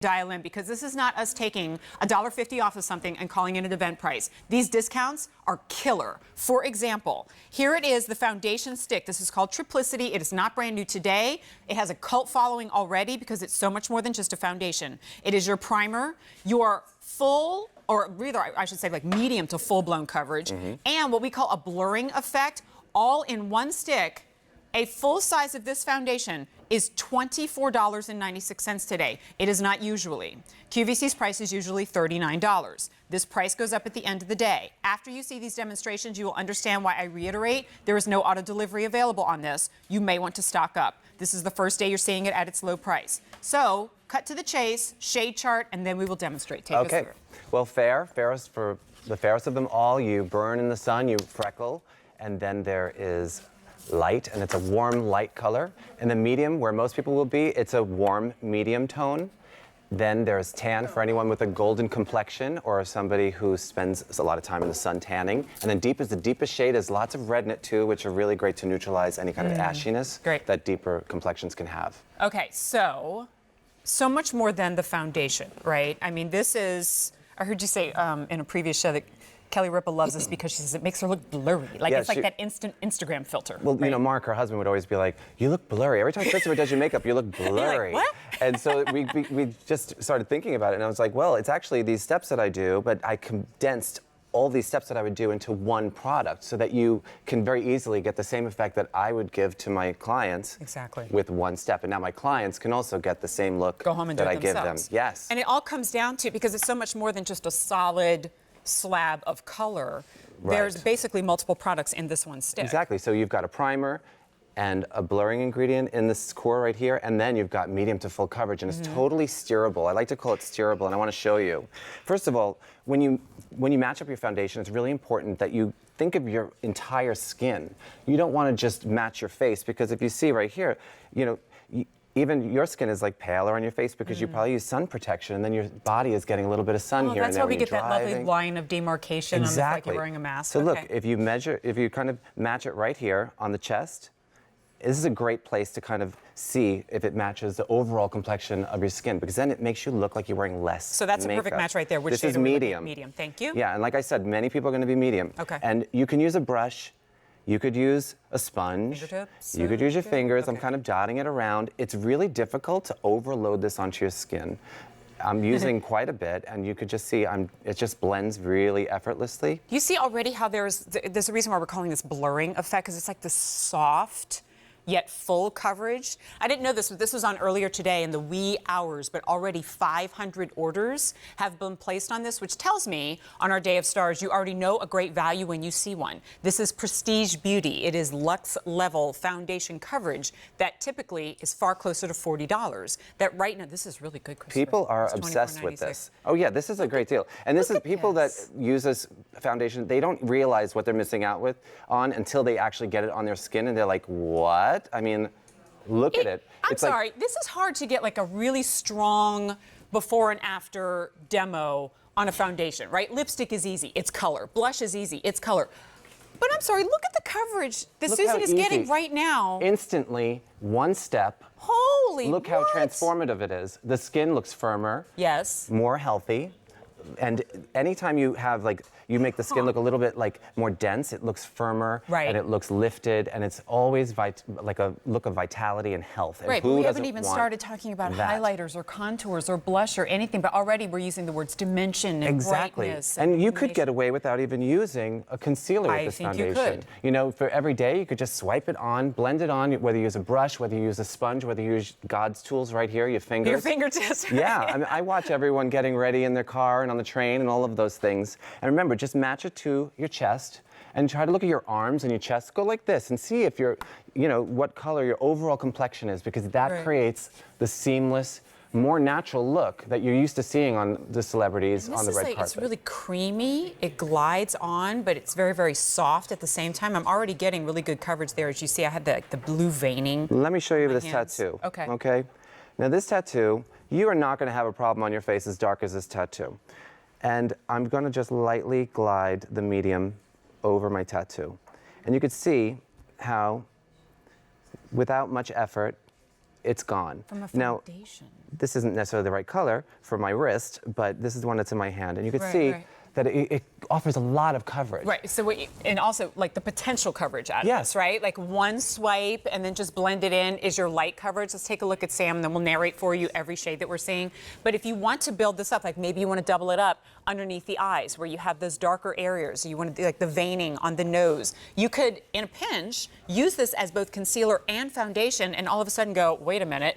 dial in, because this is not us taking $1.50 off of something and calling it an event price. These discounts are killer. For example, here it is, the foundation stick. This is called Triplicity. It is not brand new today. It has a cult following already because it's so much more than just a foundation. It is your primer, your full, or rather, I should say like medium to full-blown coverage, and what we call a blurring effect, all in one stick. A full size of this foundation is $24.96 today. It is not usually. QVC's price is usually $39. This price goes up at the end of the day. After you see these demonstrations, you will understand why I reiterate there is no auto delivery available on this. You may want to stock up. This is the first day you're seeing it at its low price. So, cut to the chase, shade chart, and then we will demonstrate. Take us through. Well, fairest for the fairest of them all, you burn in the sun, you freckle, and then there is light, and it's a warm light color. In the medium, where most people will be, it's a warm medium tone. Then there's tan for anyone with a golden complexion or somebody who spends a lot of time in the sun tanning. And then deep is the deepest shade. There's lots of red in it too, which are really great to neutralize any kind of ashiness that deeper complexions can have. Okay, so much more than the foundation, right? I mean, this is, I heard you say in a previous show that Kelly Ripa loves this because she says it makes her look blurry. Like, it's like that instant Instagram filter. Well, you know, Mark, her husband, would always be like, you look blurry. Every time Kristofer does your makeup, you look blurry. Like, what? And so we just started thinking about it, and I was like, well, it's actually these steps that I do, but I condensed all these steps that I would do into one product so that you can very easily get the same effect that I would give to my clients with one step. And now my clients can also get the same look that I give them. Yes. And it all comes down to, because it's so much more than just a solid slab of color, there's basically multiple products in this one stick. Exactly. So you've got a primer and a blurring ingredient in this core right here, and then you've got medium to full coverage, and it's totally steerable. I like to call it steerable, and I want to show you. First of all, when you match up your foundation, it's really important that you think of your entire skin. You don't want to just match your face, because if you see right here, you know, even your skin is like paler on your face because you probably use sun protection, and then your body is getting a little bit of sun here and there. That's why we get that lovely line of demarcation. Exactly. Almost like you're wearing a mask. So look, if you kind of match it right here on the chest, this is a great place to kind of see if it matches the overall complexion of your skin, because then it makes you look like you're wearing less So that's makeup. A perfect match right there. Which this is medium. Medium. Thank you. Yeah, and like I said, many people are going to be medium. Okay. And you can use a brush. You could use a sponge. Fingertips. You could use your fingers. I'm kind of dotting it around. It's really difficult to overload this onto your skin. I'm using quite a bit, and you could just see it just blends really effortlessly. You see already how there's a reason why we're calling this blurring effect, because it's like this soft yet full coverage. I didn't know this, but this was on earlier today in the wee hours, but already 500 orders have been placed on this, which tells me on our Day of Stars, you already know a great value when you see one. This is prestige beauty. It is luxe level foundation coverage that typically is far closer to $40. That right now, this is really good, Kristofer. People are obsessed with this. Oh yeah, this is a great deal. And this is people that use this foundation, they don't realize what they're missing out on until they actually get it on their skin, and they're like, what? I mean, look at it. I'm sorry, this is hard to get like a really strong before and after demo on a foundation, right? Lipstick is easy, it's color. Blush is easy, it's color. But I'm sorry, look at the coverage that Susan is getting right now. Instantly, one step. Holy Look how transformative it is. The skin looks firmer. Yes. More healthy. And anytime you have, like, you make the skin look a little bit like more dense, it looks firmer, and it looks lifted, and it's always like a look of vitality and health. And But we haven't even started talking about highlighters or contours or blush or anything, but already we're using the words dimension and brightness. And you could get away without even using a concealer with this foundation. You could. You know, for every day, you could just swipe it on, blend it on, whether you use a brush, whether you use a sponge, whether you use God's tools right here, your fingers. Your fingertips. Yeah, I mean, I watch everyone getting ready in their car and on the train and all of those things. And remember, just match it to your chest and try to look at your arms and your chest. Go like this and see if you're, you know, what color your overall complexion is, because that creates the seamless, more natural look that you're used to seeing on the celebrities on the red carpet. It's really creamy. It glides on, but it's very, very soft at the same time. I'm already getting really good coverage there. As you see, I had the blue veining. Let me show you this tattoo. Okay. Now this tattoo, you are not going to have a problem on your face as dark as this tattoo. And I'm going to just lightly glide the medium over my tattoo. And you can see how, without much effort, it's gone. From a Now, foundation. this isn't necessarily the right color for my wrist, but this is the one that's in my hand. And you can Right, see right. that it offers a lot of coverage. Right. So and also like the potential coverage out of Yes. this, right? Like one swipe and then just blend it in is your light coverage. Let's take a look at Sam, and then we'll narrate for you every shade that we're seeing. But if you want to build this up, like maybe you want to double it up underneath the eyes where you have those darker areas, you want to do like the veining on the nose. You could, in a pinch, use this as both concealer and foundation, and all of a sudden go, wait a minute,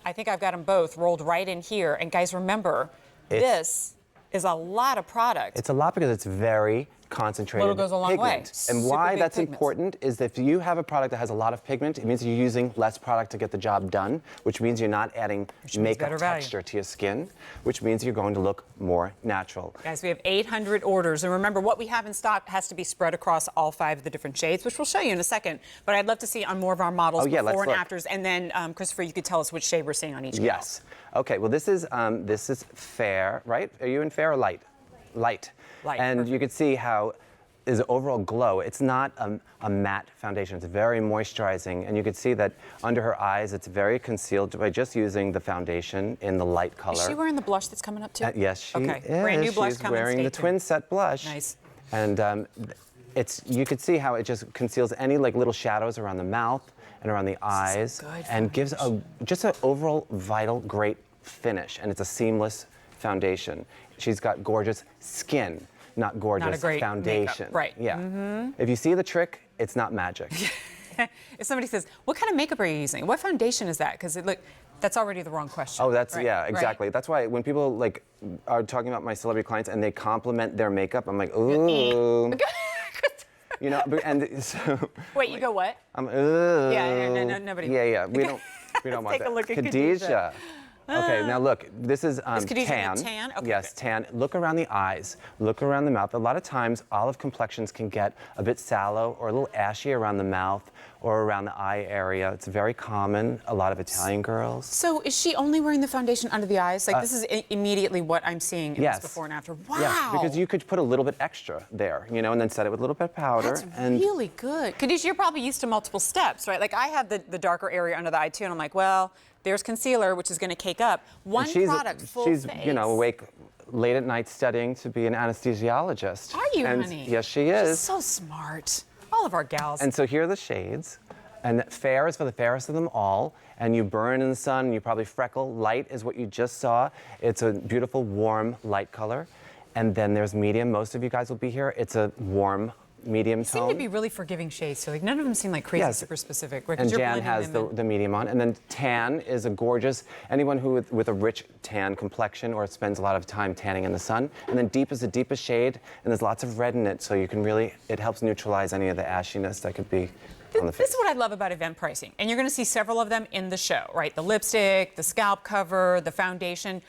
I think I've got them both rolled right in here. And guys, remember, this is a lot of product. It's a lot because it's very concentrated Little goes a long way. pigment. And Super why big that's pigments. important is that if you have a product that has a lot of pigment, it means you're using less product to get the job done, which means you're not adding means makeup better value. texture to your skin, which means you're going to look more natural. Guys, we have 800 orders. And remember, what we have in stock has to be spread across all 5 of the different shades, which we'll show you in a second. But I'd love to see on more of our models Oh, yeah, before let's and look. afters. And then, Kristofer, you could tell us which shade we're seeing on each Yes. Okay, well, this is fair, right? Are you in fair or light? Light. Light, And perfect. you can see how is overall glow. It's not a matte foundation. It's very moisturizing. And you can see that under her eyes, it's very concealed by just using the foundation in the light color. Is she wearing the blush that's coming up too? Yes, she okay. is. Brand new blush She's coming. wearing Stay the tuned. twin set blush. Nice. And you can see how it just conceals any like little shadows around the mouth and around the eyes, good and gives just an overall vital, great finish. And it's a seamless foundation. She's got gorgeous skin, not gorgeous Not a great foundation. makeup, right. Yeah. If you see the trick, it's not magic. If somebody says, what kind of makeup are you using? What foundation is that? Because that's already the wrong question. Oh, that's, right? yeah, Right. exactly. That's why when people like are talking about my celebrity clients and they compliment their makeup, I'm like, ooh. You know, and so. Wait, you go what? I'm, ooh. Yeah, no, nobody. Yeah, we don't want take that. a look at Khadijah. Okay, now look, this is Khadijah tan. tan? Okay, Yes, good. tan. Look around the eyes, look around the mouth. A lot of times, olive complexions can get a bit sallow or a little ashy around the mouth or around the eye area. It's very common, a lot of Italian girls. So is she only wearing the foundation under the eyes? Like this is immediately what I'm seeing in Yes. this before and after. Wow. Yes, because you could put a little bit extra there, you know, and then set it with a little bit of powder. That's and really good. Khadijah, you're probably used to multiple steps, right? Like I have the darker area under the eye too, and I'm like, well, there's concealer, which is going to cake up. One product, full she's, face. you know, awake late at night studying to be an anesthesiologist. Are you, and honey? Yes, she is. She's so smart. All of our gals. And so here are the shades. And fair is for the fairest of them all. And you burn in the sun, you probably freckle. Light is what you just saw. It's a beautiful, warm, light color. And then there's medium. Most of you guys will be here. It's a warm, medium They seem tone. to be really forgiving shades, so like none of them seem like crazy Yes. super specific. Right? 'Cause And you're Jan blending has them in. the medium on. And then tan is a gorgeous, anyone who with a rich tan complexion or spends a lot of time tanning in the sun. And then deep is the deepest shade, and there's lots of red in it, so you can really, it helps neutralize any of the ashiness that could be on the This face. is what I love about event pricing. And you're going to see several of them in the show, right? The lipstick, the scalp cover, the foundation.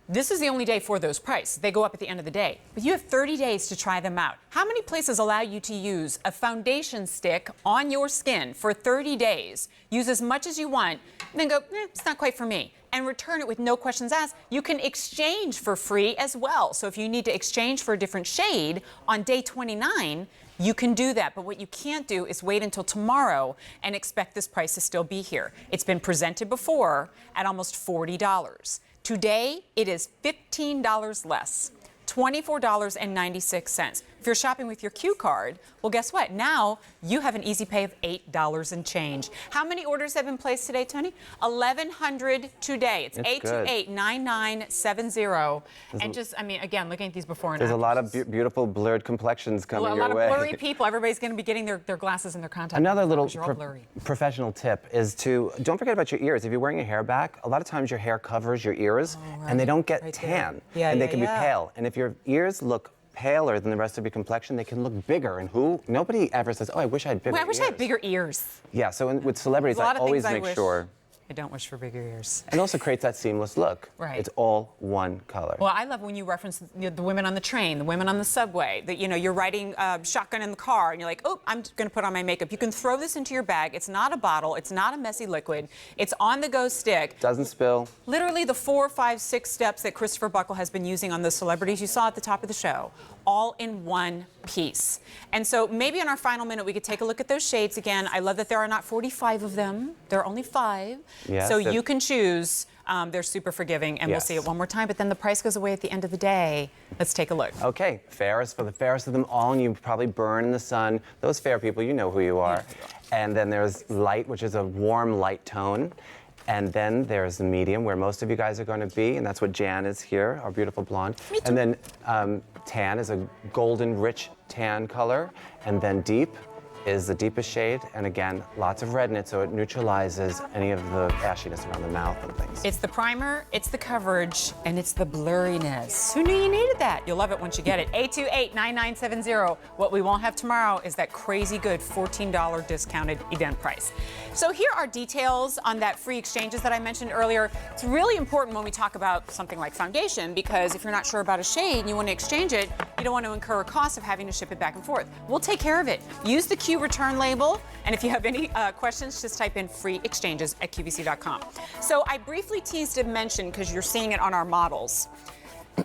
This is the only day for those prices. They go up at the end of the day. But you have 30 days to try them out. How many places allow you to use a foundation stick on your skin for 30 days, use as much as you want, and then go, it's not quite for me, and return it with no questions asked? You can exchange for free as well. So if you need to exchange for a different shade on day 29, you can do that. But what you can't do is wait until tomorrow and expect this price to still be here. It's been presented before at almost $40. Today, it is $15 less, $24.96. If you're shopping with your Q card, well, guess what? Now you have an easy pay of $8 and change. How many orders have been placed today, Tony? 1,100 today. It's 828-9970. And just, I mean, again, looking at these before and There's a afters. lot of beautiful blurred complexions coming a your lot way. of blurry people. Everybody's going to be getting their glasses and their contacts. Another little You're all blurry. professional tip is to, don't forget about your ears. If you're wearing your hair back, a lot of times your hair covers your ears and they don't get Right there. tan. Yeah, and they yeah, can yeah. be pale. And if your ears look paler than the rest of your complexion, they can look bigger. And nobody ever says, oh, I wish I had bigger Wait, I ears. wish I had bigger ears. Yeah, so with celebrities, There's a lot I of always things I make wish. sure. I don't wish for bigger ears. It also creates that seamless look. Right. It's all one color. Well, I love when you reference the women on the train, the women on the subway, that, you know, you're riding shotgun in the car and you're like, oh, I'm going to put on my makeup. You can throw this into your bag. It's not a bottle. It's not a messy liquid. It's on-the-go stick. Doesn't spill. Literally the 4, 5, 6 steps that Kristofer Buckle has been using on the celebrities you saw at the top of the show, all in one piece. And so maybe in our final minute, we could take a look at those shades again. I love that there are not 45 of them. There are only 5. Yes, So you can choose. They're super forgiving, and we'll see it one more time, but then the price goes away at the end of the day. Let's take a look. Okay, fairest for the fairest of them all, and you probably burn in the sun. Those fair people, you know who you are. And then there's light, which is a warm light tone. And then there's the medium, where most of you guys are going to be, and that's what Jan is here, our beautiful blonde. Me too. And then tan is a golden, rich tan color. And then deep is the deepest shade, and again, lots of red in it, so it neutralizes any of the ashiness around the mouth and things. It's the primer, it's the coverage, and it's the blurriness. Who knew you needed that? You'll love it once you get it. 828-9970. What we won't have tomorrow is that crazy good $14 discounted event price. So here are details on that free exchanges that I mentioned earlier. It's really important when we talk about something like foundation, because if you're not sure about a shade and you want to exchange it, you don't want to incur a cost of having to ship it back and forth. We'll take care of it. Use the Q return label, and if you have any questions, just type in free exchanges at QVC.com. So I briefly teased and mentioned, because you're seeing it on our models,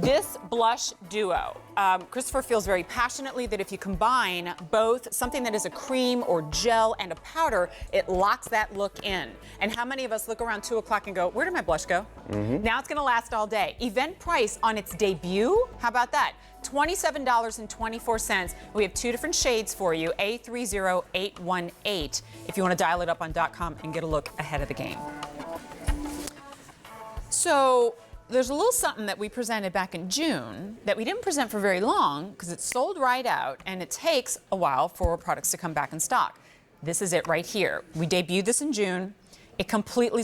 this blush duo. Kristofer feels very passionately that if you combine both something that is a cream or gel and a powder, it locks that look in. And how many of us look around 2 o'clock and go, where did my blush go? Now it's going to last all day. Event price on its debut, how about that? $27.24. We have 2 different shades for you, A30818, if you want to dial it up on .com and get a look ahead of the game. So there's a little something that we presented back in June that we didn't present for very long because it sold right out, and it takes a while for products to come back in stock. This is it right here. We debuted this in June. It completely